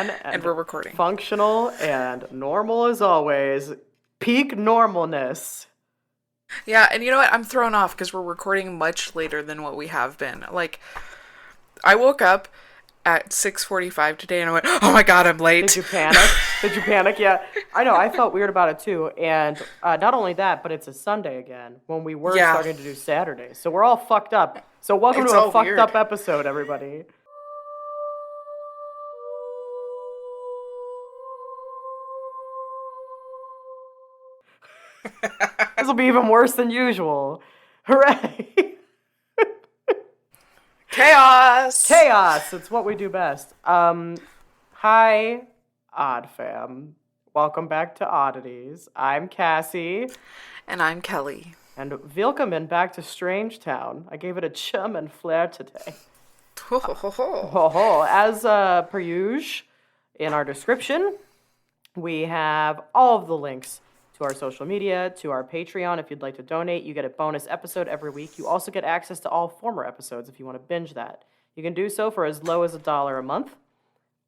And we're recording. Functional and normal as always. Peak normalness. Yeah, and you know what? I'm thrown off because we're recording much later than what we have been. Like, I woke up at 6:45 today and I went, oh my god, I'm late. Did you panic? Did you panic? Yeah. I know, I felt weird about it too. And not only that, but it's a Sunday again when we were starting to do Saturdays. So we're all fucked up. So welcome to a fucked up episode, everybody. This will be even worse than usual. Hooray! Chaos! Chaos! It's what we do best. Hi, Odd Fam. Welcome back to Oddities. I'm Cassie. And I'm Kelly. And welcome back to Strange Town. I gave it a chum and flair today. As per usual, in our description, we have all of the links to our social media, to our Patreon. If you'd like to donate, you get a bonus episode every week. You also get access to all former episodes if you want to binge that. You can do so for as low as $1 a month,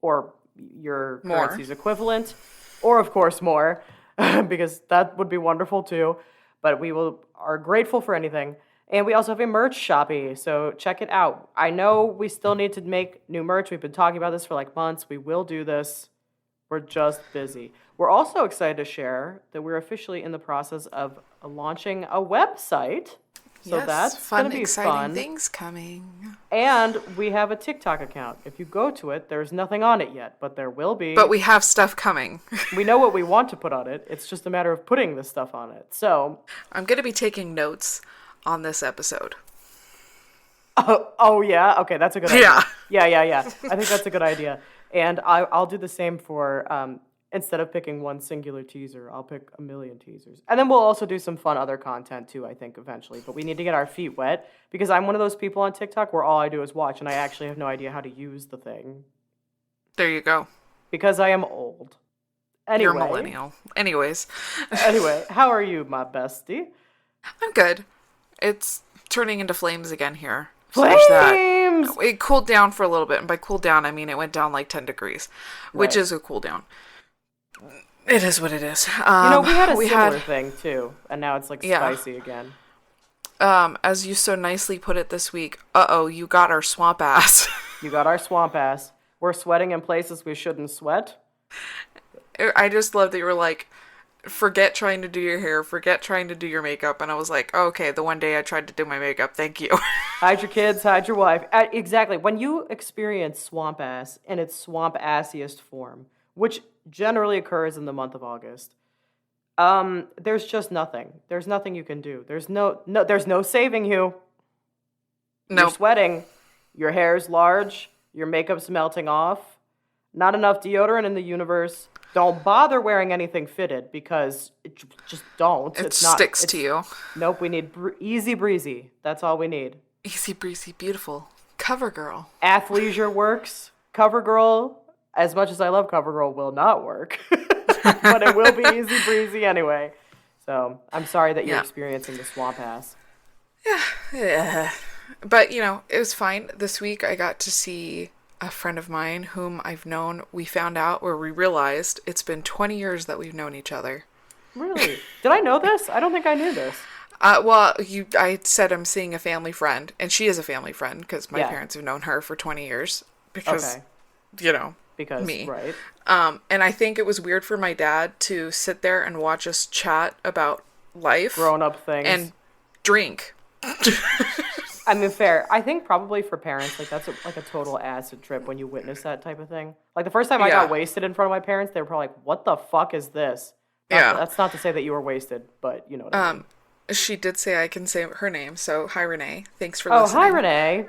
or your currency's equivalent, or of course more, because that would be wonderful too. But we are grateful for anything. And we also have a merch shoppy, so check it out. I know we still need to make new merch. We've been talking about this for like months. We will do this. We're just busy. We're also excited to share that we're officially in the process of launching a website. So that's going to be exciting fun. Things coming. And we have a TikTok account. If you go to it, there's nothing on it yet, but there will be. But we have stuff coming. We know what we want to put on it. It's just a matter of putting the stuff on it. So I'm going to be taking notes on this episode. Oh yeah? Okay, that's a good idea. Yeah. I think that's a good idea. And I'll do the same for, instead of picking one singular teaser, I'll pick a million teasers. And then we'll also do some fun other content too, I think, eventually. But we need to get our feet wet, because I'm one of those people on TikTok where all I do is watch, and I actually have no idea how to use the thing. There you go. Because I am old. Anyway. You're a millennial. Anyways. Anyway, how are you, my bestie? I'm good. It's turning into flames again here. Flames! It cooled down for a little bit, and by cool down, I mean it went down like 10 degrees, which is a cool down. It is what it is. We had a similar thing, too, and now it's, spicy again. As you so nicely put it this week, you got our swamp ass. You got our swamp ass. We're sweating in places we shouldn't sweat. I just love that you were like, forget trying to do your hair, forget trying to do your makeup, and I was like, okay, the one day I tried to do my makeup, thank you. Hide your kids, hide your wife. Exactly. When you experience swamp ass in its swamp assiest form, which generally occurs in the month of August, there's just nothing. There's nothing you can do. There's no saving you. No. You're sweating. Your hair's large. Your makeup's melting off. Not enough deodorant in the universe. Don't bother wearing anything fitted, because just don't. It sticks to you. Nope, we need easy breezy. That's all we need. Easy breezy, beautiful. CoverGirl. Athleisure works. CoverGirl, as much as I love CoverGirl, will not work. But it will be easy breezy anyway. So I'm sorry that you're experiencing the swamp ass. Yeah. But, it was fine. This week I got to see a friend of mine whom I've known. We found out, where we realized it's been 20 years that we've known each other. Really? Did I know this? I don't think I knew this. I said I'm seeing a family friend, and she is a family friend, because my parents have known her for 20 years. Because, because me. Right. And I think it was weird for my dad to sit there and watch us chat about life. Grown-up things. And drink. I mean, fair. I think probably for parents, that's a total acid trip when you witness that type of thing. Like, the first time I got wasted in front of my parents, they were probably like, what the fuck is this? That's not to say that you were wasted, but you know what I mean. She did say I can say her name, so hi, Renee. Thanks for listening. Oh, hi, Renee.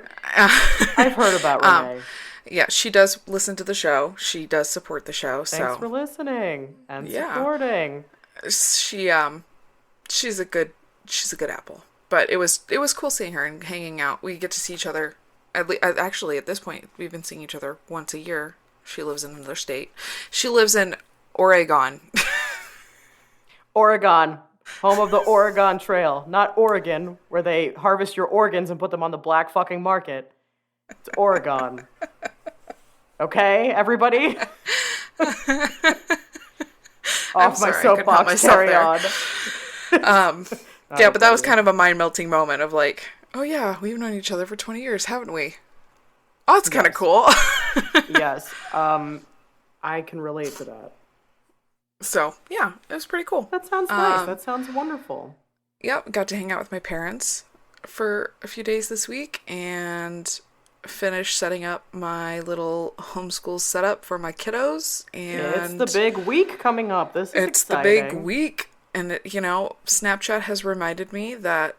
I've heard about Renee. Yeah, she does listen to the show. She does support the show. Thanks for listening and supporting. She's a good apple. But it was cool seeing her and hanging out. We get to see each other. Actually, at this point, we've been seeing each other once a year. She lives in another state. She lives in Oregon. Oregon, home of the Oregon Trail, not Oregon, where they harvest your organs and put them on the black fucking market. It's Oregon. Okay, everybody? I'm Off my sorry, I couldn't help soapbox, myself carry there. on. I Yeah, don't but that blame was you. kind of a mind-melting moment of like, oh yeah, we've known each other for 20 years, haven't we? Oh, that's kind of Yes. cool. Yes. I can relate to that. So, yeah, it was pretty cool. That sounds nice. That sounds wonderful. Yep, got to hang out with my parents for a few days this week and finish setting up my little homeschool setup for my kiddos. It's the And big week coming up. This is it's the big exciting. week. And, Snapchat has reminded me that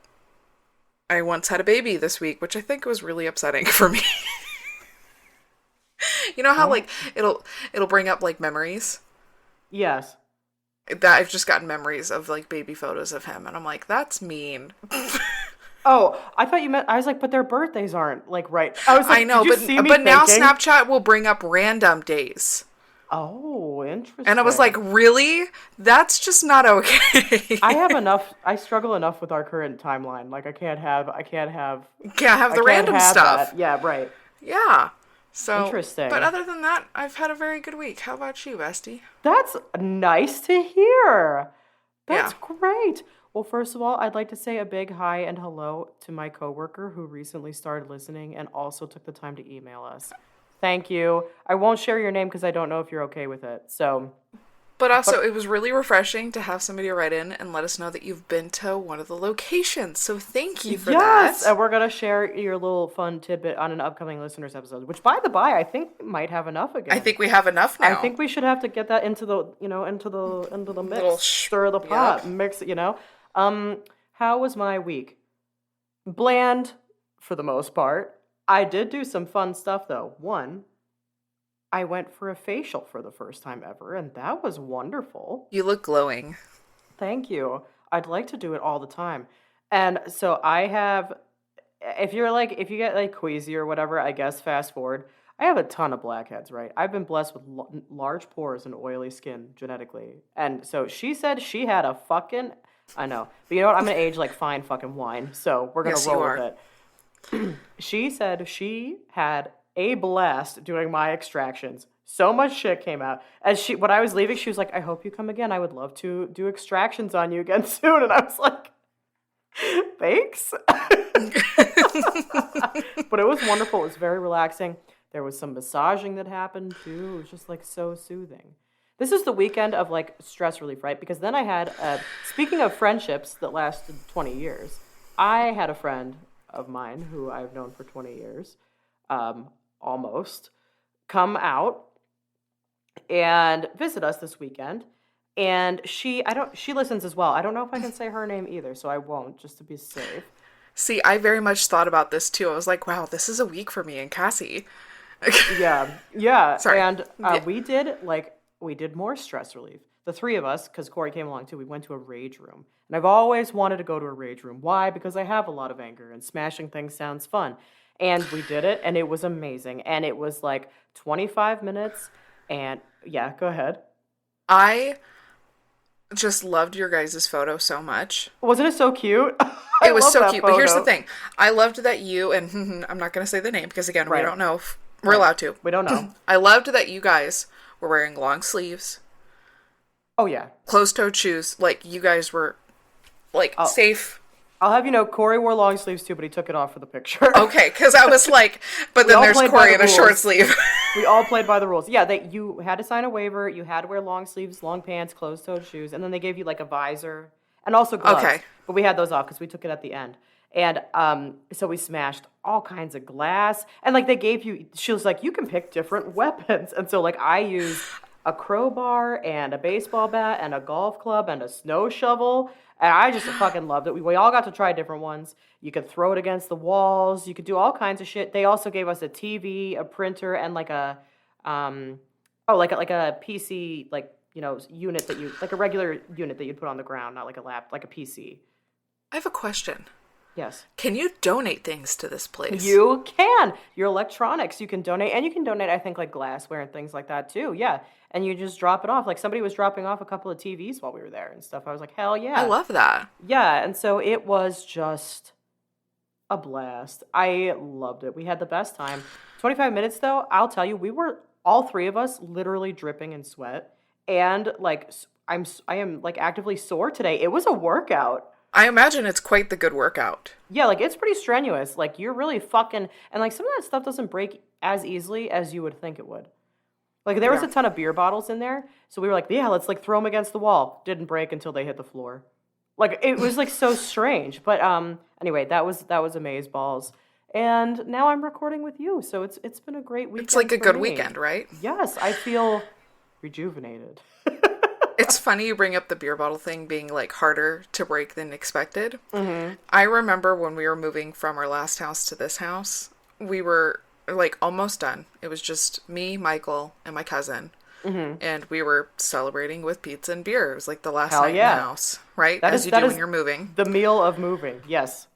I once had a baby this week, which I think was really upsetting for me. You know how, Oh, like, it'll bring up, like, memories? yes. That I've just gotten memories of, like, baby photos of him. And I'm like, that's mean. Oh, I thought you meant, I was like, but their birthdays aren't like right. I was I like, know, did you but see me but now thinking? Snapchat will bring up random days. Oh, interesting. And I was like, really? That's just not okay. I have enough. I struggle enough with our current timeline. Like, I can't have, Can't have I the can't random have stuff. that. Yeah, right. Yeah. So, but Interesting. other than that, I've had a very good week. How about you, Bestie? That's nice to hear. Yeah. That's great. Well, first of all, I'd like to say a big hi and hello to my coworker who recently started listening and also took the time to email us. Thank you. I won't share your name because I don't know if you're okay with it. So, But also, but it was really refreshing to have somebody write in and let us know that you've been to one of the locations. So thank you for yes, that. and we're gonna share your little fun tidbit on an upcoming listeners episode. Which, by the by, I think might have enough I again. think we have enough I now. think we should have to get that into the, into the Little mix, stir the yep. pot, mix it. How was my week? Bland, for the most part. I did do some fun stuff though. One, I went for a facial for the first time ever, and that was wonderful. You look glowing. Thank you. I'd like to do it all the time. And so I have, if you get like queasy or whatever, I guess fast forward. I have a ton of blackheads, right? I've been blessed with large pores and oily skin genetically. And so she said she had a fucking, I know. But you know what? I'm going to age like fine fucking wine. So we're going Yes, to you roll with are. it. She said she had a blast doing my extractions. So much shit came out. When I was leaving, she was like, I hope you come again. I would love to do extractions on you again soon. And I was like, thanks. But it was wonderful. It was very relaxing. There was some massaging that happened too. It was just like so soothing. This is the weekend of like stress relief, right? Because then I had, speaking of friendships that lasted 20 years, I had a friend of mine who I've known for 20 years, almost, come out and visit us this weekend. And she listens as well. I don't know if I can say her name either, so I won't, just to be safe. See, I very much thought about this too. I was like, wow, this is a week for me and Cassie. Yeah, yeah. Sorry. And Yeah. we did more stress relief. The three of us, because Corey came along too, we went to a rage room. And I've always wanted to go to a rage room. Why? Because I have a lot of anger and smashing things sounds fun. And we did it, and it was amazing. And it was like 25 minutes. And yeah, go ahead. I just loved your guys' photo so much. Wasn't it so cute? I It was love so that cute. But here's the photo. thing. I loved that you, and I'm not going to say the name because, again, we Right, don't know if we're right. allowed to. We don't know. I loved that you guys were wearing long sleeves, Oh, yeah. closed-toed shoes. Like, you guys were, like, Oh, safe. I'll have you know, Corey wore long sleeves too, but he took it off for the picture. Okay, because I was like, but We then all there's played by Corey the in a short rules. sleeve. We all played by the rules. Yeah, you had to sign a waiver, you had to wear long sleeves, long pants, closed-toed shoes, and then they gave you like a visor and also gloves. Okay. But we had those off because we took it at the end. And so we smashed all kinds of glass. And like she was like, you can pick different weapons. And so like I used a crowbar and a baseball bat and a golf club and a snow shovel. And I just fucking loved it. We all got to try different ones. You could throw it against the walls. You could do all kinds of shit. They also gave us a TV, a printer, and like a PC, unit like a regular unit that you'd put on the ground, not like a like a PC. I have a question. Yes. Can you donate things to this place? You can. Your electronics, you can donate. And you can donate, I think, like glassware and things like that, too. Yeah. And you just drop it off. Like somebody was dropping off a couple of TVs while we were there and stuff. I was like, hell I yeah. love that. Yeah. And so it was just a blast. I loved it. We had the best time. 25 minutes, though, I'll tell you, we were all three of us literally dripping in sweat, and like I am like actively sore today. It was a workout. I imagine it's quite the good workout. Yeah, like it's pretty strenuous. Like you're really fucking, and like some of that stuff doesn't break as easily as you would think it would. Like there was Yeah. a ton of beer bottles in there, so we were like, yeah, let's like throw them against the wall. Didn't break until they hit the floor. Like it was like so strange. But anyway, that was Amazeballs. And now I'm recording with you, so it's been a great weekend. It's like a for good me. weekend, right? Yes, I feel rejuvenated. It's funny you bring up the beer bottle thing being like harder to break than expected. I remember when we were moving from our last house to this house, we were like almost done. It was just me, Michael, and my cousin. And we were celebrating with pizza and beer. It was like the last Hell night yeah. in the house, right? That As is- you that do is when you're moving. The meal of moving, yes.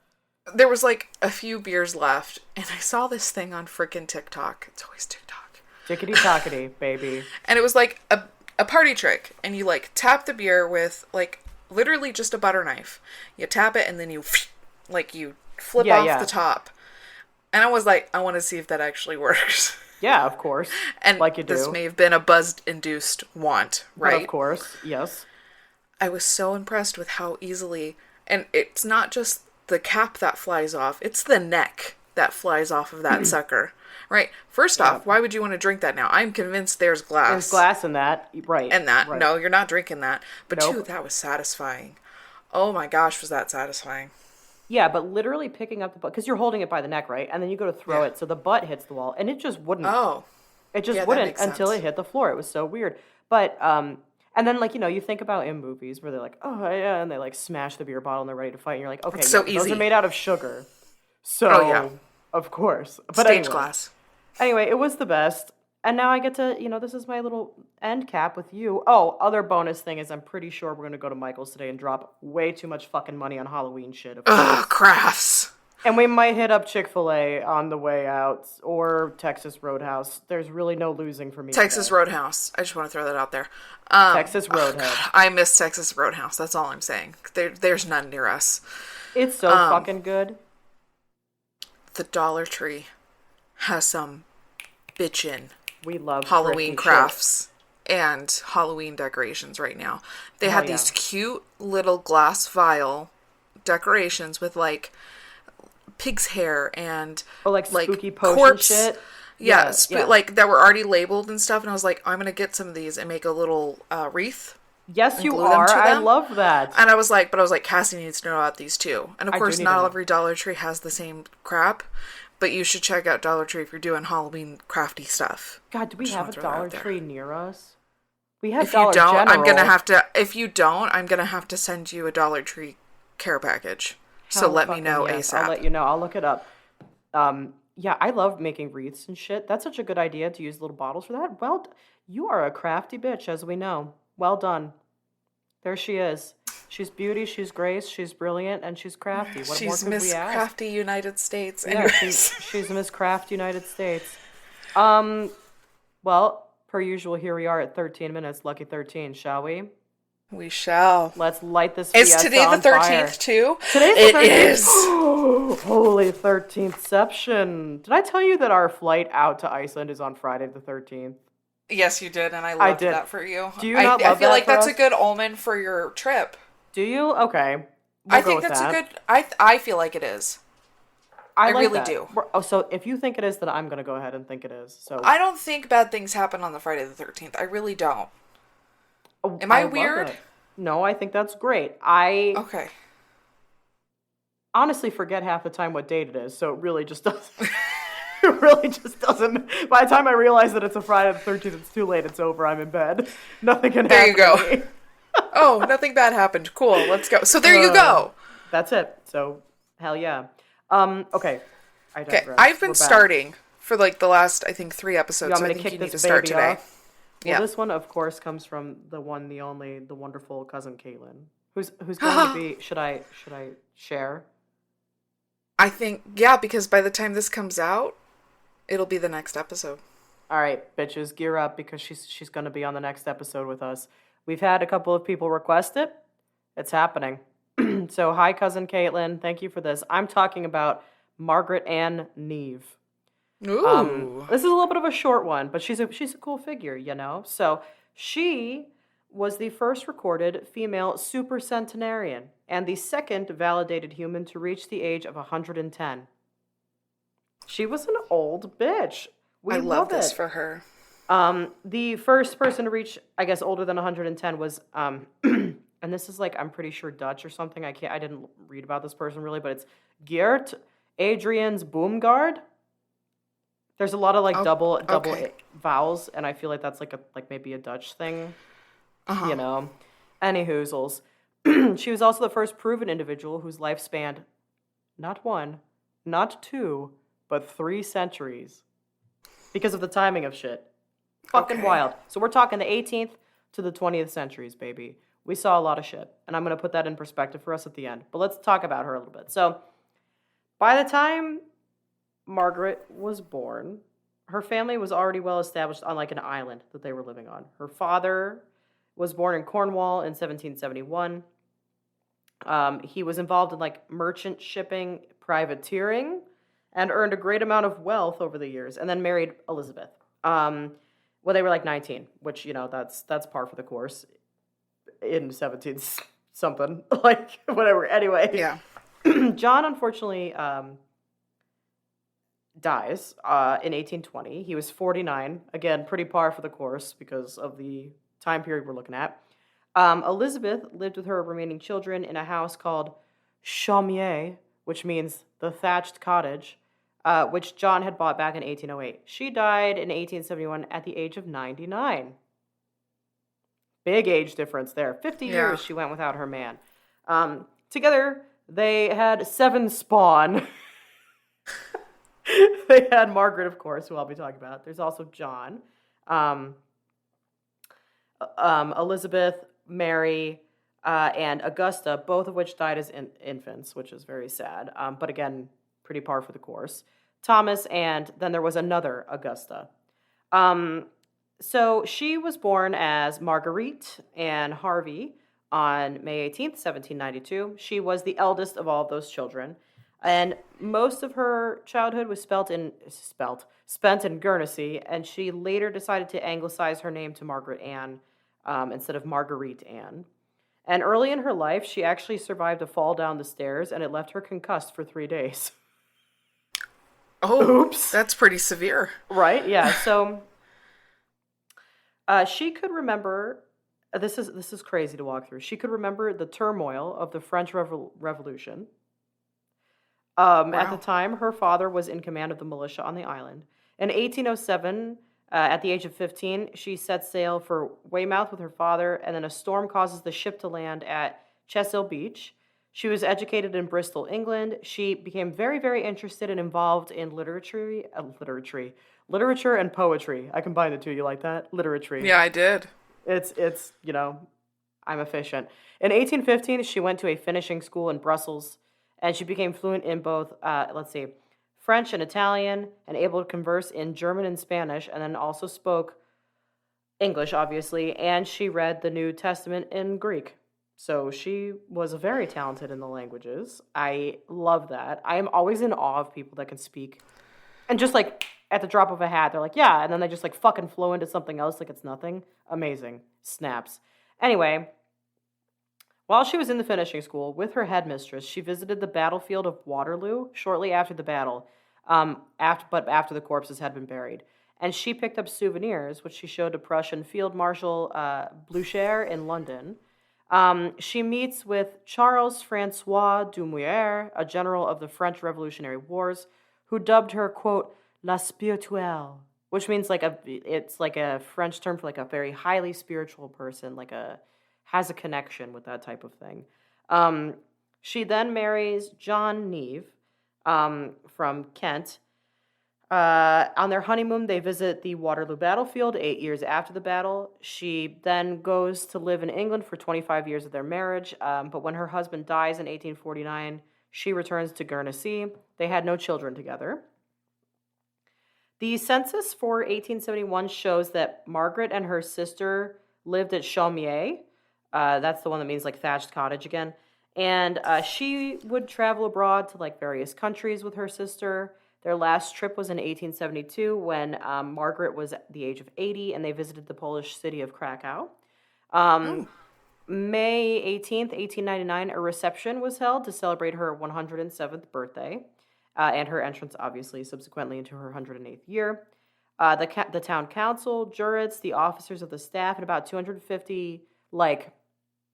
There was like a few beers left, and I saw this thing on frickin' TikTok. It's always TikTok. Tickety tockety, baby. And it was like a party trick, and you like tap the beer with like literally just a butter knife. You tap it and then you like you flip Yeah, off yeah. the top. And I was like, I want to see if that actually works. Yeah, of course. And like you do. this may have been a buzz-induced want, But right? of course, yes. I was so impressed with how easily, and it's not just the cap that flies off, it's the neck that flies off of that sucker. Right? First off, why would you want to drink that now? I'm convinced there's glass. There's glass in that, right? And that. right. No, you're not drinking that. But Nope. two, that was satisfying. Oh my gosh, was that satisfying. Yeah, but literally picking up the butt, because you're holding it by the neck, right? And then you go to throw Yeah. it, so the butt hits the wall, and it just wouldn't. Oh. It just yeah, that wouldn't makes until sense. it hit the floor. It was so weird. But and then like you think about in movies where they're like, oh yeah, and they like smash the beer bottle and they're ready to fight, and you're like, okay, It's so yeah, those easy. are made out of sugar, so Oh, yeah. of course. But Stage anyway, glass. anyway, it was the best. And now I get to, this is my little end cap with you. Oh, other bonus thing is I'm pretty sure we're going to go to Michael's today and drop way too much fucking money on Halloween shit. Ugh, crafts. And we might hit up Chick-fil-A on the way out or Texas Roadhouse. There's really no losing for me Texas today. Roadhouse. I just want to throw that out there. Texas Roadhouse. I miss Texas Roadhouse. That's all I'm saying. There's none near us. It's so fucking good. The Dollar Tree has some bitchin' We love Halloween thrifty crafts and Halloween decorations right now. They Hell had these yeah. cute little glass vial decorations with like pig's hair and shit. Or like spooky potion corpse shit. Yeah, yeah. like that were already labeled and stuff. And I was like, I'm gonna get some of these and make a little wreath. Yes, you glue them are. to I them. love that. And I was like, Cassie needs to know about these too. And of I do course, need not to know. every Dollar Tree has the same crap, but you should check out Dollar Tree if you're doing Halloween crafty stuff. God, do we Just have wanna a throw that out Dollar there. Tree near us? We have If you Dollar don't, General. I'm gonna have to. If you don't, I'm gonna have to send you a Dollar Tree care package. So Hell let me fucking know yes. ASAP. I'll let you know. I'll look it up. Yeah, I love making wreaths and shit. That's such a good idea to use little bottles for that. Well, you are a crafty bitch, as we know. Well done. There she is. She's beauty, she's grace, she's brilliant, and she's crafty. What more She's could Miss we ask? Crafty United States. Yeah, Anyways. she's Miss Craft United States. Well, per usual, here we are at 13 minutes, lucky 13, shall we? We shall. Let's light this Is fiesta today the on fire. 13th too? Today's It the 13th. is. Holy 13thception. Did I tell you that our flight out to Iceland is on Friday the 13th? Yes, you did, and I loved did. that for you. Do you I, not I love feel that like for that's us? a good omen for your trip. Do you? Okay. We'll I go think with that's that. a good. I feel like it is. I like really that. do. Oh, so if you think it is, then I'm going to go ahead and think it is. So I don't think bad things happen on the Friday the 13th. I really don't. Oh, Am I love weird? it. No, I think that's great. I Okay. honestly forget half the time what date it is, so it really just doesn't. It really just doesn't. By the time I realize that it's a Friday the 13th, it's too late. It's over. I'm in bed. Nothing can There happen. you go. to me. Oh, nothing bad happened. Cool. Let's go. So there you go. That's it. So hell yeah. Okay. I Okay. digress. I've been We're back. starting for like the last, I think, 3 episodes. You want So I me to think kick you need to this start baby today. off? Well, Yeah. this one, of course, comes from the one, the only, the wonderful cousin Caitlin. Who's going to be? Should I share? I think, yeah, because by the time this comes out, it'll be the next episode. All right, bitches, gear up because she's going to be on the next episode with us. We've had a couple of people request it. It's happening. So, hi, cousin Caitlin. Thank you for this. I'm talking about Margaret Ann Neve. Ooh. This is a little bit of a short one, but she's a cool figure, you know? So she was the first recorded female supercentenarian and the second validated human to reach the age of 110. She was an old bitch. I We love love this it. for her. The first person to reach, I guess, older than 110 was, and this is like, I'm pretty sure Dutch or something. I didn't read about this person really, but it's Geert Adrians Boomgaard. There's a lot of like Oh, double okay. vowels, and I feel like that's like maybe a Dutch thing, Uh-huh. you know. Any hoozles. She was also the first proven individual whose life spanned not one, not two, but 3 centuries because of the timing of shit. Fucking Okay. wild. So we're talking the 18th to the 20th centuries, baby. We saw a lot of shit, and I'm gonna put that in perspective for us at the end. But let's talk about her a little bit. So by the time Margaret was born, her family was already well established on like an island that they were living on. Her father was born in Cornwall in 1771. He was involved in like merchant shipping, privateering, and earned a great amount of wealth over the years, and then married Elizabeth. Well, they were like 19, which that's par for the course in 17 something, like whatever. Anyway, Yeah. John unfortunately dies in 1820. He was 49. Again, pretty par for the course because of the time period we're looking at. Elizabeth lived with her remaining children in a house called Chaumier, which means the thatched cottage, which John had bought back in 1808. She died in 1871 at the age of 99. Big age difference there. 50 Yeah. years she went without her man. Together, they had 7 spawn. They had Margaret, of course, who I'll be talking about. There's also John, Elizabeth, Mary, and Augusta, both of which died as infants, which is very sad. But again, pretty par for the course. Thomas, and then there was another Augusta. So she was born as Marguerite Ann Harvey on May 18th, 1792. She was the eldest of all of those children. And most of her childhood was spent in Guernsey, and she later decided to anglicize her name to Margaret Ann instead of Marguerite Ann. And early in her life, she actually survived a fall down the stairs, and it left her concussed for 3 days. Oh, Oops. that's pretty severe. Right? Yeah. So she could remember. This is crazy to walk through. She could remember the turmoil of the French Revolution. At the Wow. time, her father was in command of the militia on the island. In 1807, at the age of 15, she set sail for Weymouth with her father, and then a storm causes the ship to land at Chesil Beach. She was educated in Bristol, England. She became very, very interested and involved in literature and poetry. I combined the two. You like that? Literature. Yeah, I did. It's I'm efficient. In 1815, she went to a finishing school in Brussels, and she became fluent in both, French and Italian, and able to converse in German and Spanish, and then also spoke English, obviously, and she read the New Testament in Greek. So she was very talented in the languages. I love that. I am always in awe of people that can speak. And just like at the drop of a hat, they're like, yeah, and then they just like fucking flow into something else like it's nothing. Amazing. Snaps. Anyway, while she was in the finishing school with her headmistress, she visited the battlefield of Waterloo shortly after the battle, after the corpses had been buried. And she picked up souvenirs, which she showed to Prussian Field Marshal Blücher in London. She meets with Charles Francois Dumouriez, a general of the French Revolutionary Wars, who dubbed her, quote, La Spirituelle, which means it's like a French term for like a very highly spiritual person, has a connection with that type of thing. She then marries John Neve from Kent. On their honeymoon, they visit the Waterloo battlefield 8 years after the battle. She then goes to live in England for 25 years of their marriage. But when her husband dies in 1849, she returns to Guernsey. They had no children together. The census for 1871 shows that Margaret and her sister lived at Chaumier. That's the one that means like thatched cottage again. And she would travel abroad to like various countries with her sister. Their last trip was in 1872 when Margaret was at the age of 80 and they visited the Polish city of Krakow. Um, Oh, May 18th, 1899, a reception was held to celebrate her 107th birthday and her entrance, obviously, subsequently into her 108th year. The town council, jurates, the officers of the staff, and about 250, like,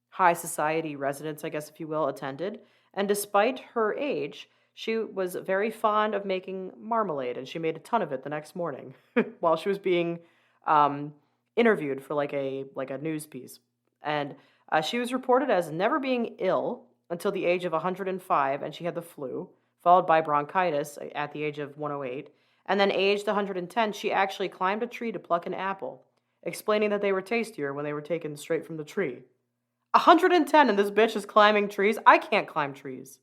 high society residents, I guess, if you will, attended. And despite her age, she was very fond of making marmalade, and she made a ton of it the next morning while she was being um, interviewed for like a news piece. And she was reported as never being ill until the age of 105, and she had the flu, followed by bronchitis at the age of 108. And then, aged 110, she actually climbed a tree to pluck an apple, explaining that they were tastier when they were taken straight from the tree. 110 and this bitch is climbing trees. I can't climb trees.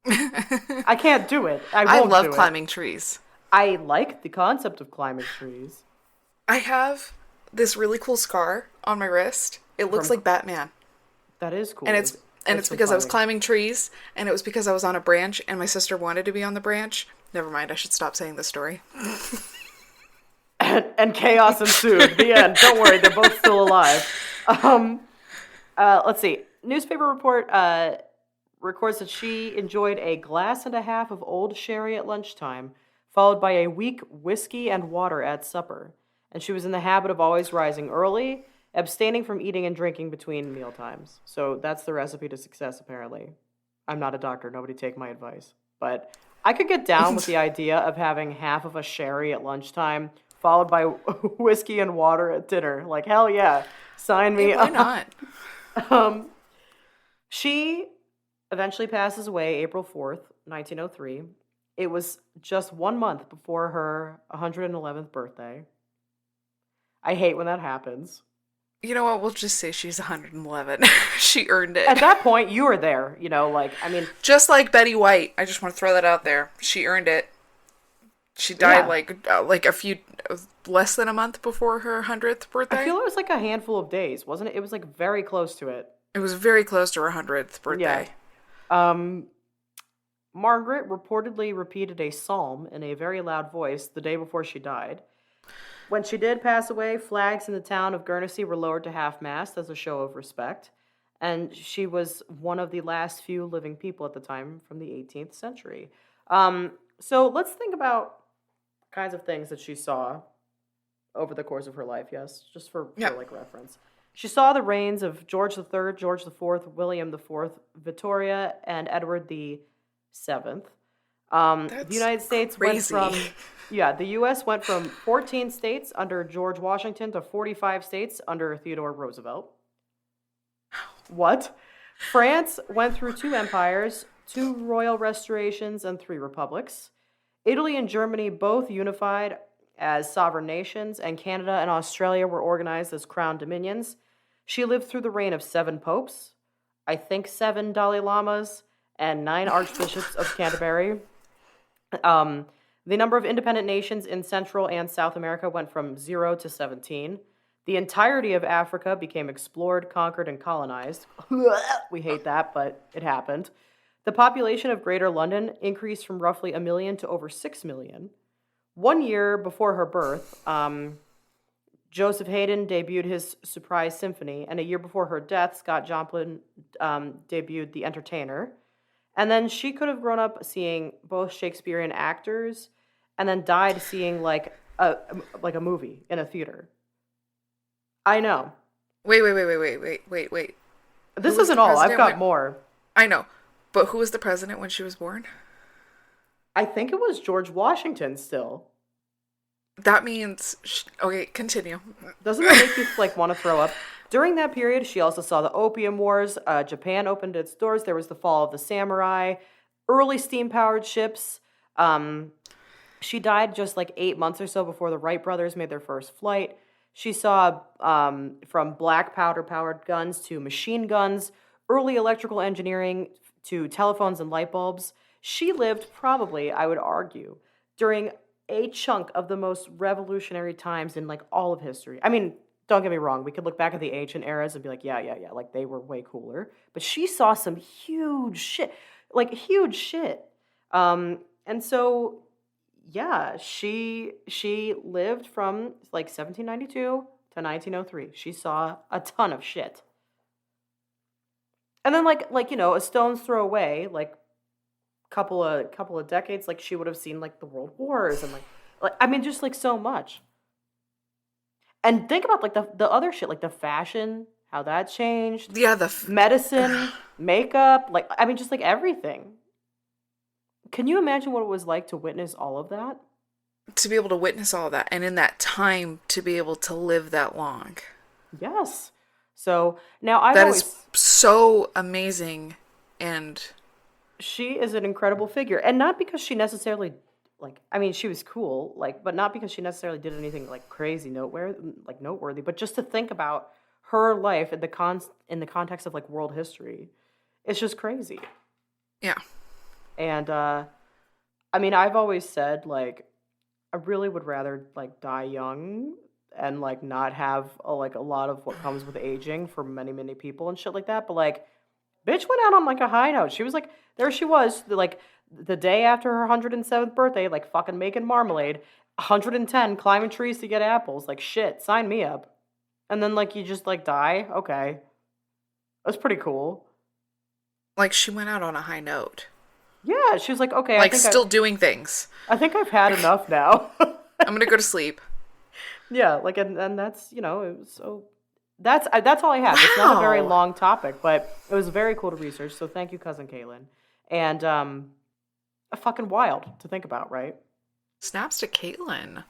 I can't do it. I I won't love do it. climbing trees. I like the concept of climbing trees. I have this really cool scar on my wrist. It looks From like Batman. that is cool. And it's from because I was climbing. climbing trees, and it was because I was on a branch and my sister wanted to be on the branch. Never mind, I should stop saying this story. And chaos ensued. The end. Don't worry, they're both still alive. Um, let's see. Newspaper report records that she enjoyed a glass and a half of old sherry at lunchtime, followed by a weak whiskey and water at supper. And she was in the habit of always rising early, abstaining from eating and drinking between meal times. So that's the recipe to success, apparently. I'm not a doctor. Nobody take my advice. But I could get down with the idea of having half of a sherry at lunchtime, followed by whiskey and water at dinner. Like, hell yeah. Sign me Hey, why up. not? Um, she eventually passes away April 4th, 1903. It was just 1 month before her 111th birthday. I hate when that happens. You know what? We'll just say she's 111. She earned At it. that point, you were there, like, I mean, Just like Betty White. I just want to throw that out there. She earned it. She died yeah. like a few less than a month before her 100th I birthday. feel it was like a handful of days, wasn't it? It was like very close to it. It was very close to her 100th Yeah. birthday. Um, Margaret reportedly repeated a psalm in a very loud voice the day before she died. When she did pass away, flags in the town of Guernsey were lowered to half-mast as a show of respect, and she was one of the last few living people at the time from the 18th century. So let's think about kinds of things that she saw over the course of her life, yes, just for Yeah. like reference. She saw the reigns of George III, George IV, William IV, Victoria, and Edward the Seventh. The That's United States crazy. the U.S. went from 14 states under George Washington to 45 states under Theodore Roosevelt. What? France went through 2 empires, 2 royal restorations, and 3 republics. Italy and Germany both unified as sovereign nations, and Canada and Australia were organized as crown dominions. She lived through the reign of 7 popes, I think 7 Dalai Lamas, and 9 archbishops of Canterbury. The number of independent nations in Central and South America went from 0 to 17. The entirety of Africa became explored, conquered, and colonized. We hate that, but it happened. The population of Greater London increased from roughly a million to over 6 million. 1 year before her birth, Joseph Haydn debuted his Surprise Symphony, and a year before her death, Scott Joplin debuted The Entertainer. And then she could have grown up seeing both Shakespearean actors, and then died seeing like a movie in a theater. I know. Wait. This Who was isn't the all. I've president got when- more. I know. But who was the president when she was born? I think it was George Washington still. That means... Okay, continue. Doesn't that make you like want to throw up? During that period, she also saw the Opium Wars. Japan opened its doors. There was the fall of the samurai, early steam-powered ships. She died just like 8 months or so before the Wright brothers made their first flight. She saw from black powder-powered guns to machine guns, early electrical engineering to telephones and light bulbs. She lived probably, I would argue, during a chunk of the most revolutionary times in like all of history. I mean, don't get me wrong, we could look back at the ancient eras and be like, yeah, like they were way cooler. But she saw some huge shit, like huge shit. And so Yeah, she lived from like 1792 to 1903. She saw a ton of shit. And then a stone's throw away, like couple of decades, like she would have seen like the world wars and like I mean just like so much. And think about like the other shit, like the fashion, how that changed, Yeah, medicine, makeup, like I mean just like everything. Can you imagine what it was like to witness all of that? to be able to witness all that, and in that time to be able to live that long. Yes. So now I've That is always so amazing. And she is an incredible figure, and not because she necessarily like I mean she was cool, like but not because she necessarily did anything like crazy noteworthy, but just to think about her life in the context of like world history, it's just crazy. yeah, And I mean I've always said like I really would rather like die young and like not have like a lot of what comes with aging for many people and shit like that, but like bitch went out on like a high note. She was like, there she was, like the day after her 107th birthday, like fucking making marmalade, 110 climbing trees to get apples. Like shit, sign me up. And then like you just like die. Okay, that's pretty cool. like she went out on a high note. Yeah, she was like, okay, Like still doing things. I think I've had enough now. I'm gonna go to sleep. Yeah, like and that's it was so. That's all I have. It's not a very Wow. long topic, but it was very cool to research. So thank you, cousin Kaylin. And fucking wild to think about, right? Snaps to Caitlin.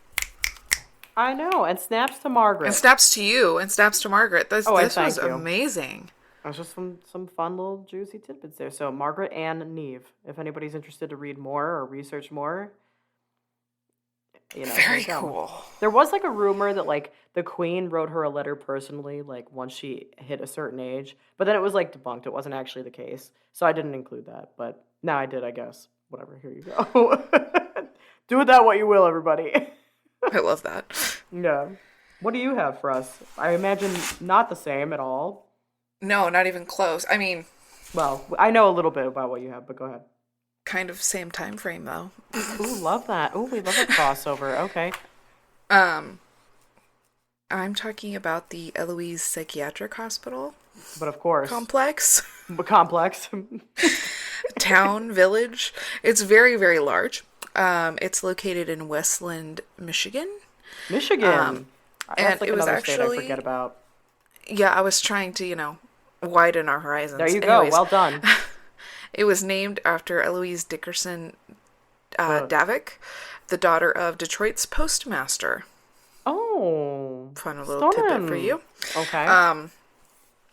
I know, and snaps to And Margaret. snaps to you. And snaps to Margaret. This Oh, I this was thank you. amazing. That's just some fun little juicy tidbits there. So Margaret Ann Neve, if anybody's interested to read more or research more, here Very you go. cool. There was like a rumor that like the Queen wrote her a letter personally, like once she hit a certain age, but then it was like debunked. It wasn't actually the case, so I didn't include that. But now I did, I guess. Whatever. Here you go. Do with that what you will, everybody. I love that. Yeah. What do you have for us? I imagine not the same at all. No, not even close. I mean, Well, I know a little bit about what you have, but go ahead. kind of same time frame though. Ooh, love that. Ooh, we love a crossover. Okay. Um, I'm talking about the Eloise Psychiatric Hospital But of course, complex, complex. town, village. It's very, very large. It's located in Westland, Michigan. Michigan. And That's like it was another state I actually, forget about. yeah, I was trying to, widen our horizons. There you go. Anyways, Well done. it was named after Eloise Dickerson Uh, Davick, the daughter of Detroit's postmaster. oh, Fun little tidbit for stunning. you. Okay.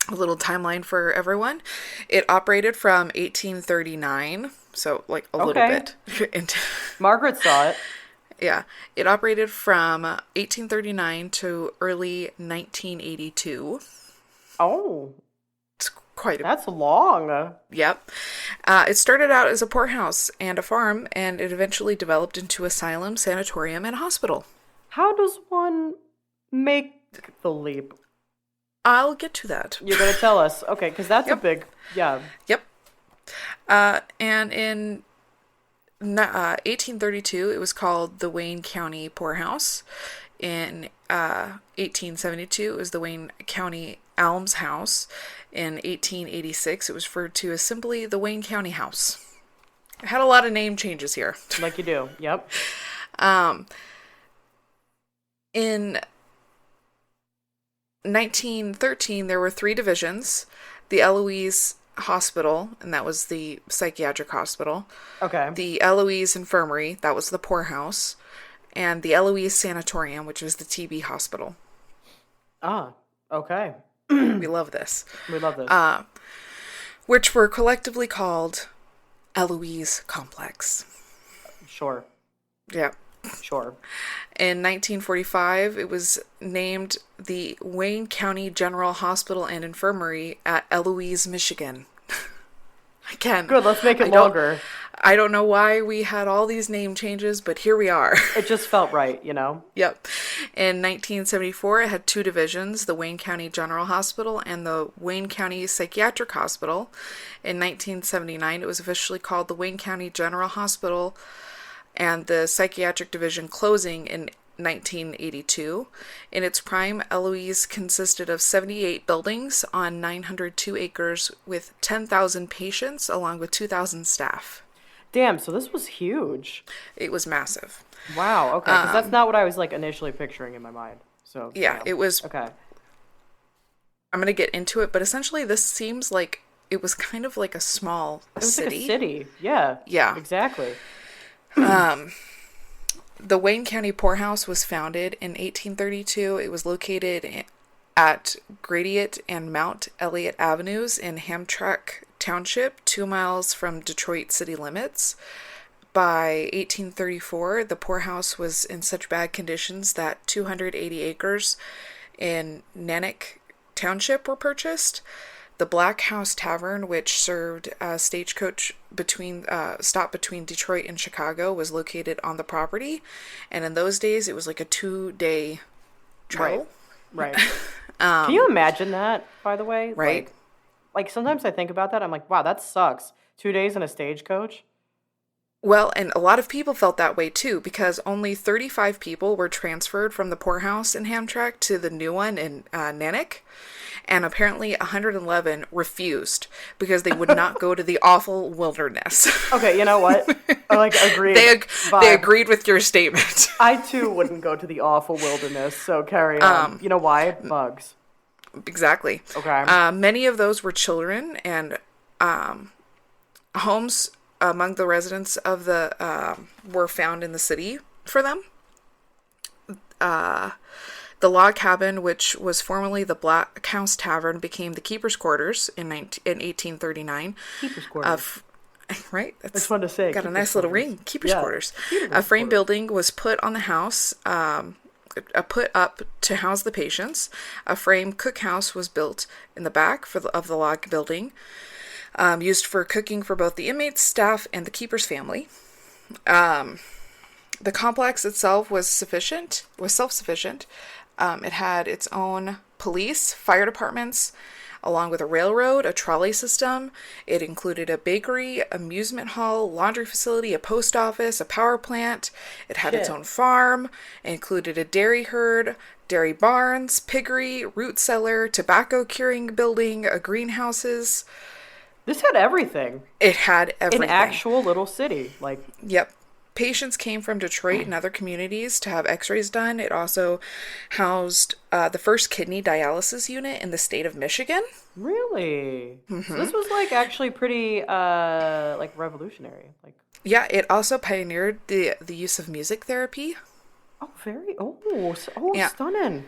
A little timeline for everyone. It operated from 1839, so like a little Okay. bit. into, Margaret saw it. yeah, it operated from 1839 to early 1982. Oh, It's quite a that's long. yep. It started out as a poorhouse and a farm, and it eventually developed into asylum, sanatorium, and hospital. How does one make the leap? I'll get to that. You're gonna tell us, okay? Because that's a Yep. big, yeah. Yep. And in 1832, it was called the Wayne County Poorhouse. In 1872, it was the Wayne County Alms House. In 1886, it was referred to as simply the Wayne County House. It had a lot of name changes here. Like you do. Yep. In 1913, there were 3 divisions. The Eloise Hospital, and that was the psychiatric hospital. Okay. The Eloise Infirmary, that was the poorhouse. And the Eloise Sanatorium, which was the TB hospital. Ah. Okay. We love this. We love this. Which were collectively called Eloise Complex. Sure. Yeah. Sure. In 1945, it was named the Wayne County General Hospital and Infirmary at Eloise, Michigan. Again, Good. Let's make it I don't- longer. I don't know why we had all these name changes, but here we are. It just felt right, you know. Yep. In 1974, it had 2 divisions, the Wayne County General Hospital and the Wayne County Psychiatric Hospital. In 1979, it was officially called the Wayne County General Hospital and the psychiatric division closing in 1982. In its prime, Eloise consisted of 78 buildings on 902 acres with 10,000 patients along with 2,000 staff. Damn, so this was huge. It was massive. Wow, okay, because that's not what I was like initially picturing in my mind. So Yeah, damn. it was. Okay. I'm going to get into it, but essentially this seems like it was kind of like a small It was city. like a city. Yeah. Yeah. Exactly. The Wayne County Poorhouse was founded in 1832. It was located at Gratiot and Mount Elliott Avenues in Hamtramck Township, 2 miles from Detroit city limits. By 1834, the poorhouse was in such bad conditions that 280 acres in Nanick Township were purchased. The Black House Tavern, which served a stagecoach stop between Detroit and Chicago, was located on the property. And in those days, it was like a 2-day travel. Right. Can you imagine that, by the way? Right. Like sometimes I think about that. I'm like, wow, that sucks. 2 days in a stagecoach? Well, and a lot of people felt that way too, because only 35 people were transferred from the poorhouse in Hamtramck to the new one in Nanick. And apparently 111 refused because they would not go to the awful wilderness. Okay, you know what? I like agree. They agreed with your statement. I too wouldn't go to the awful wilderness, so carry on. You know why? Bugs. Exactly. Okay. Many of those were children, and homes among the residents of the were found in the city for them. The log cabin, which was formerly the Black House Tavern, became the keeper's quarters in 1839. Keeper's quarters. Right? I just wanted to say. Got a nice little ring. Keeper's quarters. A frame building was put on the house, put up to house the patients. A frame cookhouse was built in the back of the log building, used for cooking for both the inmates, staff, and the keeper's family. The complex itself was self-sufficient. It had its own police, fire departments, along with a railroad, a trolley system. It included a bakery, amusement hall, laundry facility, a post office, a power plant. It had its own farm. It included a dairy herd, dairy barns, piggery, root cellar, tobacco curing building, greenhouses. This had everything. It had everything. An actual little city. Yep. Patients came from Detroit and other communities to have x-rays done. It also housed the first kidney dialysis unit in the state of Michigan. Really? Mm-hmm. So this was actually pretty revolutionary. Yeah, it also pioneered the use of music therapy. Yeah. Stunning.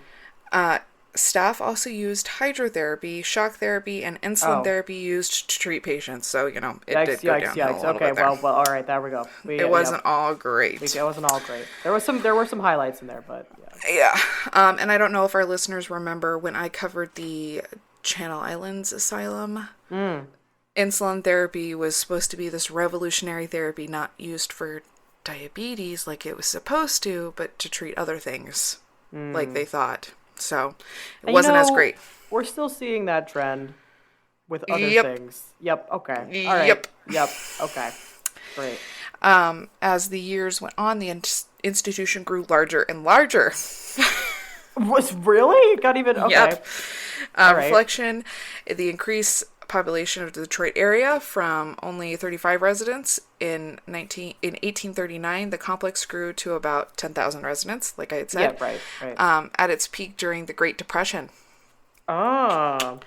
Staff also used hydrotherapy, shock therapy, and insulin therapy used to treat patients. So, it did go down a little bit there. Well, all right, there we go. It wasn't all great. It wasn't all great. There were some highlights in there, but yeah. And I don't know if our listeners remember when I covered the Channel Islands Asylum. Insulin therapy was supposed to be this revolutionary therapy not used for diabetes like it was supposed to, but to treat other things like they thought. So it wasn't as great. We're still seeing that trend with other things. Yep. Okay. All right. Yep. Okay. Great. As the years went on, the institution grew larger and larger. Was really? It got even okay. Yep. Reflection: the increased population of the Detroit area from only 35 residents in 1839, the complex grew to about 10,000 residents, like I had said. Yeah, right. At its peak during the Great Depression. Oh.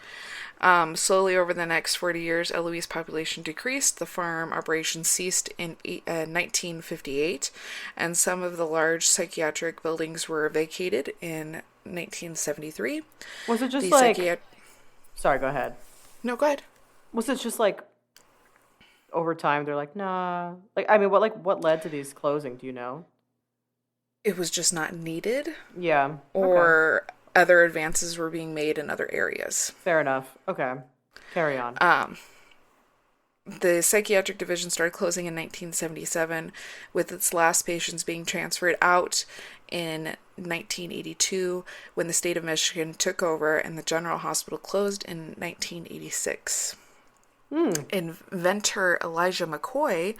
Slowly over the next 40 years, Eloise population decreased. The farm operations ceased in 1958, and some of the large psychiatric buildings were vacated in 1973. Was it just Sorry, go ahead. No, go ahead. Was it just over time they're like, nah? What led to these closing? Do you know? It was just not needed. Yeah. Or other advances were being made in other areas. Fair enough. Okay. Carry on. The psychiatric division started closing in 1977, with its last patients being transferred out in 1982 when the state of Michigan took over and the general hospital closed in 1986. Inventor Elijah McCoy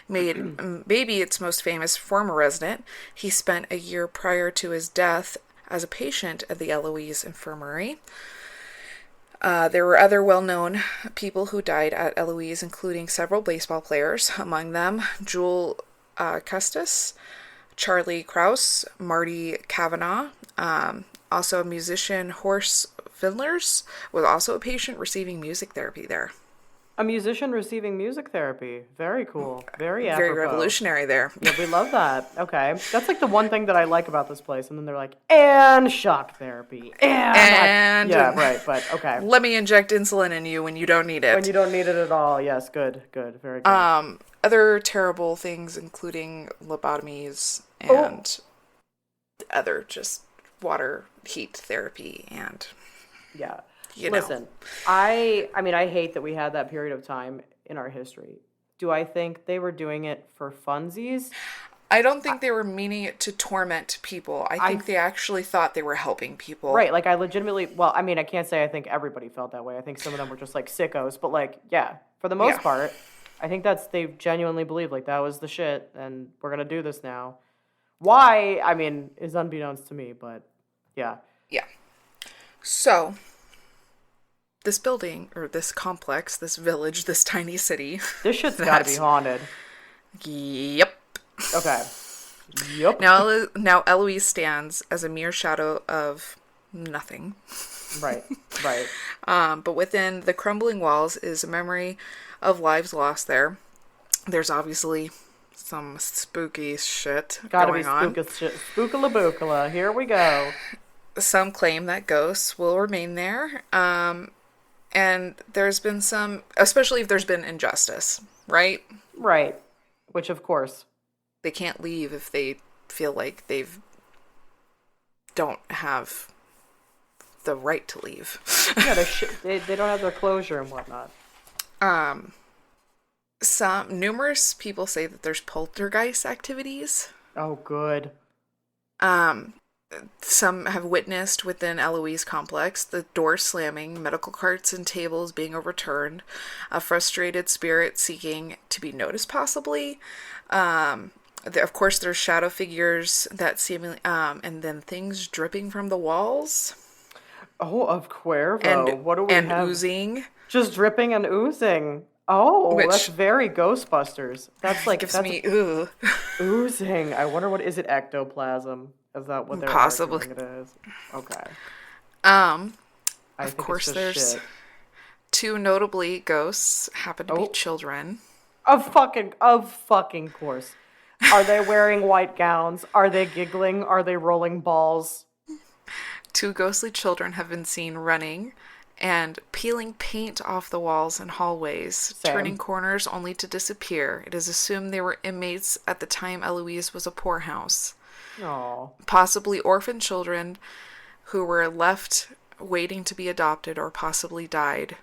made maybe its most famous former resident. He spent a year prior to his death as a patient at the Eloise Infirmary. There were other well-known people who died at Eloise, including several baseball players, among them Jewel Custis, Charlie Krause, Marty Kavanaugh, also a musician, Horace Fiddlers, was also a patient receiving music therapy there. A musician receiving music therapy. Very cool. Very Very apropos. revolutionary there. Yeah, we love that. Okay. That's like the one thing that I like about this place. And then they're like, and shock therapy. And yeah, right. But okay. Let me inject insulin in you when you don't need it. When you don't need it at all. Yes, good. Good. Very good. Other terrible things, including lobotomies and other just water heat therapy and yeah. Listen, I mean, I hate that we had that period of time in our history. Do I think they were doing it for funsies? I don't think they were meaning it to torment people. I think they actually thought they were helping people. Right, like I legitimately, well, I mean, I can't say I think everybody felt that way. I think some of them were just like sickos, but like, yeah, for the most part, I think they genuinely believed like that was the shit and we're going to do this now. Why, I mean, is unbeknownst to me, but yeah. Yeah. So, this building, or this complex, this village, this tiny city. This shit's gotta be haunted. Yep. Okay. Yep. Now Eloise stands as a mere shadow of nothing. Right, right. But within the crumbling walls is a memory of lives lost there. There's obviously some spooky shit going on. Gotta be spookala-bookala. Here we go. Some claim that ghosts will remain there. And there's been some, especially if there's been injustice, right? Right. Which, of course. They can't leave if they feel like don't have the right to leave. Yeah, they don't have their closure and whatnot. Numerous people say that there's poltergeist activities. Oh, good. Some have witnessed within Eloise Complex the door slamming, medical carts and tables being overturned, a frustrated spirit seeking to be noticed possibly. Of course, there's shadow figures that seemingly, and then things dripping from the walls. Oh, of Cuervo. What do we have? And oozing. Just dripping and oozing. Oh, that's very Ghostbusters. That's like... gives me ooh. Oozing. I wonder what... Is it ectoplasm? Is that what they're possibly it is? Okay. Of course, there's two notably ghosts happen to be children. Of fucking course. Are they wearing white gowns? Are they giggling? Are they rolling balls? Two ghostly children have been seen running and peeling paint off the walls and hallways, turning corners only to disappear. It is assumed they were inmates at the time Eloise was a poorhouse. Aww. Possibly orphan children who were left waiting to be adopted or possibly died.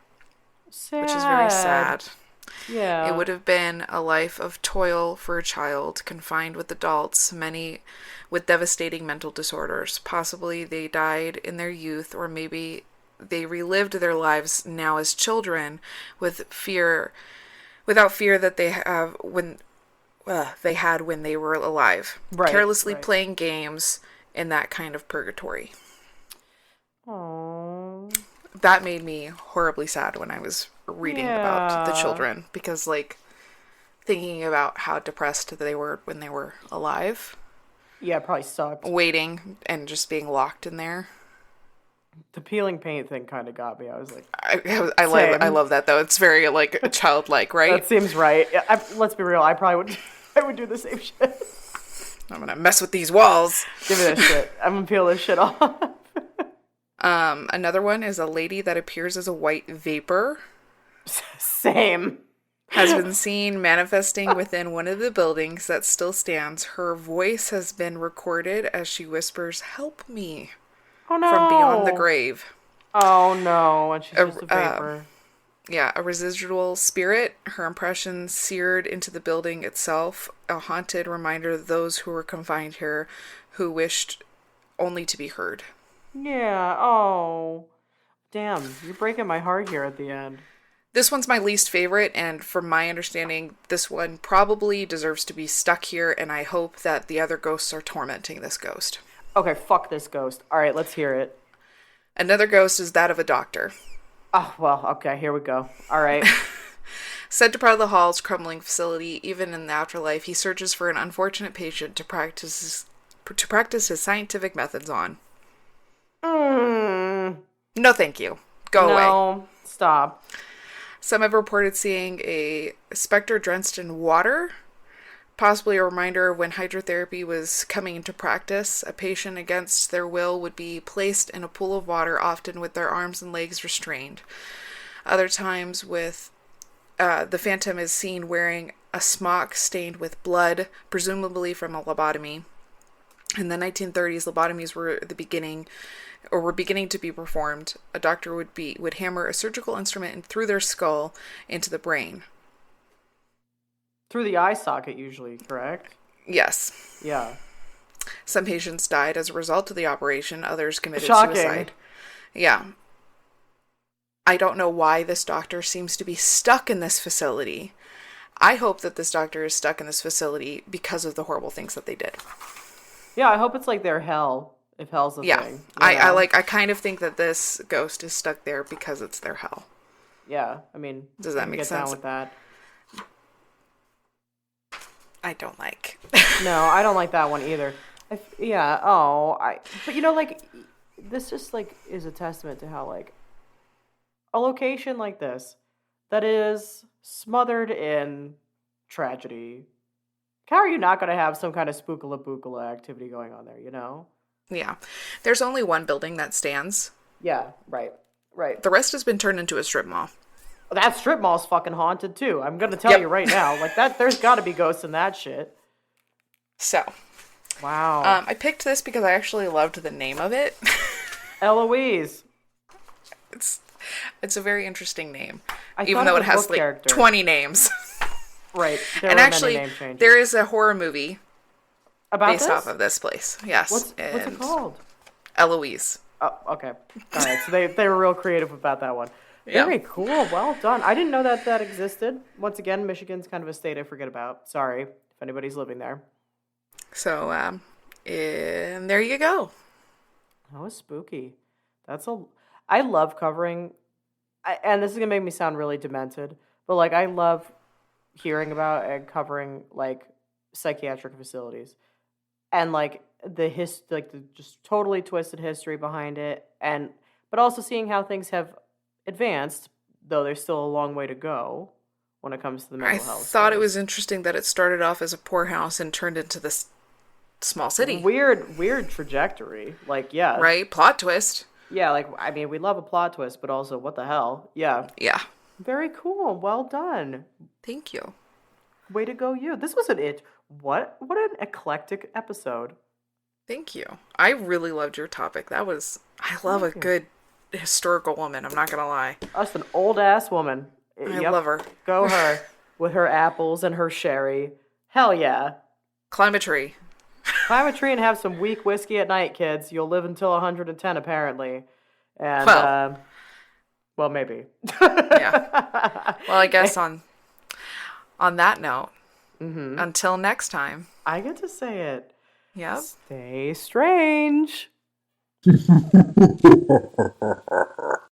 Sad. Which is very sad. Yeah. It would have been a life of toil for a child confined with adults, many with devastating mental disorders. Possibly they died in their youth, or maybe they relived their lives now as children without fear that they have when they were alive. Right, carelessly playing games in that kind of purgatory. Aww. That made me horribly sad when I was reading about the children, because like thinking about how depressed they were when they were alive. Yeah, it probably sucked. Waiting and just being locked in there. The peeling paint thing kind of got me. I was like, I love that though. It's very like childlike, right? That seems right. Let's be real. I would do the same shit. I'm gonna mess with these walls. Give me that shit. I'm gonna peel this shit off. Another one is a lady that appears as a white vapor. Same. Has been seen manifesting within one of the buildings that still stands. Her voice has been recorded as she whispers, "Help me." Oh no. From beyond the grave. Oh no, and she's just a vapor. A residual spirit, her impression seared into the building itself, a haunted reminder of those who were confined here, who wished only to be heard. Yeah, oh. Damn, you're breaking my heart here at the end. This one's my least favorite, and from my understanding, this one probably deserves to be stuck here, and I hope that the other ghosts are tormenting this ghost. Okay, fuck this ghost. All right, let's hear it. Another ghost is that of a doctor. Oh, well, okay, here we go. All right. Said to prowl the halls, crumbling facility, even in the afterlife, he searches for an unfortunate patient to practice his scientific methods on. No, thank you. Go away. No, stop. Some have reported seeing a specter drenched in water, possibly a reminder of when hydrotherapy was coming into practice. A patient, against their will, would be placed in a pool of water, often with their arms and legs restrained. Other times, the phantom is seen wearing a smock stained with blood, presumably from a lobotomy. In the 1930s, lobotomies were beginning to be performed. A doctor would hammer a surgical instrument through their skull into the brain. Through the eye socket, usually, correct? Yes. Yeah. Some patients died as a result of the operation. Others committed Shocking. suicide. Yeah. I don't know why this doctor seems to be stuck in this facility. I hope that this doctor is stuck in this facility because of the horrible things that they did. Yeah, I hope it's like their hell, if hell's a thing. I kind of think that this ghost is stuck there because it's their hell. Yeah, I mean, does that make get sense? Down with that. I don't like. No, I don't like that one either. But like, this just like is a testament to how like a location like this that is smothered in tragedy. How are you not going to have some kind of spookala-bookala activity going on there, you know? Yeah. There's only one building that stands. Yeah, right. The rest has been turned into a strip mall. That strip mall's fucking haunted, too. I'm going to tell you right now. Like, there's got to be ghosts in that shit. So. Wow. I picked this because I actually loved the name of it. Eloise. It's a very interesting name. Even though it has, like, character. 20 names. Right. And actually, there is a horror movie based off of this place. Yes. What's it called? Eloise. Oh, okay. All right. So they were real creative about that one. Yeah. Very cool. Well done. I didn't know that existed. Once again, Michigan's kind of a state I forget about. Sorry if anybody's living there. So, and there you go. That was spooky. I love covering, and this is going to make me sound really demented, but like I love hearing about and covering like psychiatric facilities and like the just totally twisted history behind it, but also seeing how things have advanced, though there's still a long way to go when it comes to the mental health. I thought it was interesting that it started off as a poorhouse and turned into this small city. Weird trajectory. Like, yeah. Right? Plot twist. Yeah, like, I mean, we love a plot twist, but also, what the hell? Yeah. Yeah. Very cool. Well done. Thank you. Way to go, you. This was what an eclectic episode. Thank you. I really loved your topic. I love a good historical woman, I'm not gonna lie. Us an old-ass woman. I love her. Go her. With her apples and her sherry. Hell yeah. Climb a tree. Climb a tree and have some weak whiskey at night, kids. You'll live until 110, apparently. And, well, maybe. Yeah. Well, I guess on that note, until next time. I get to say it. Yep. Stay strange.